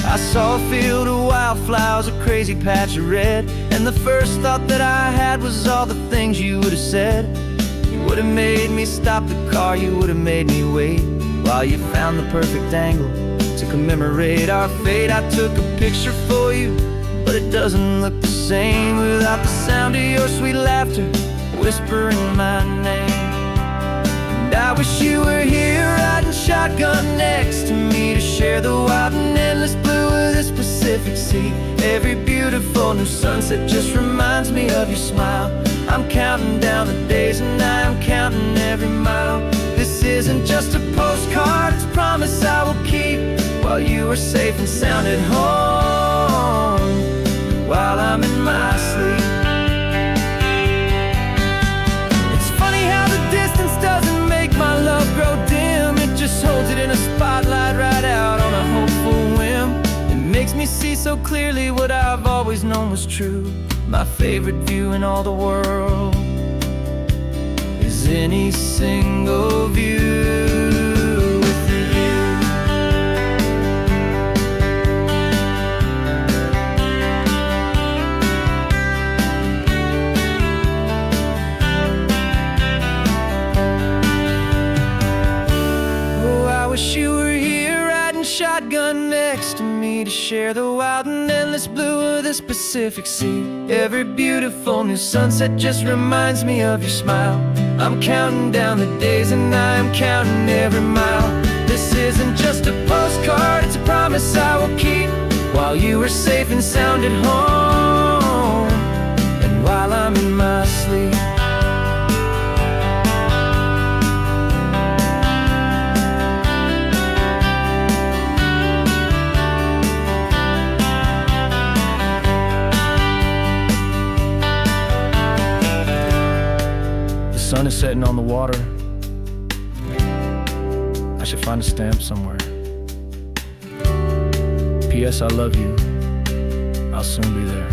I saw a field of wildflowers, a crazy patch of red, and the first thought that I had was all the things you would have said. You would have made me stop the car, you would have made me wait, while you found the perfect angle to commemorate our fate. I took a picture for you, but it doesn't look the same without the sound of your sweet laughter whispering my name. And I wish you were here riding shotgun next to me to share the wild and endless blue of this Pacific Sea. Every beautiful new sunset just reminds me of your smile. I'm counting down the days and I am counting every mile. This isn't just a postcard, it's a promise I will keep, while you are safe and sound at home, while I'm in my sleep. It's funny how the distance doesn't make my love grow dim. It just holds it in a spotlight right out on a hopeful whim. It makes me see so clearly what I've always known was true. My favorite view in all the world is any single view with you. Oh, I wish you were here riding shotgun next to me to share the wild and endless blue of this Pacific Sea. Every beautiful new sunset just reminds me of your smile. I'm counting down the days and I am counting every mile. This isn't just a postcard, it's a promise I will keep, while you are safe and sound at home, and while I'm in my sleep. The sun is setting on the water. I should find a stamp somewhere. P.S. I love you. I'll soon be there.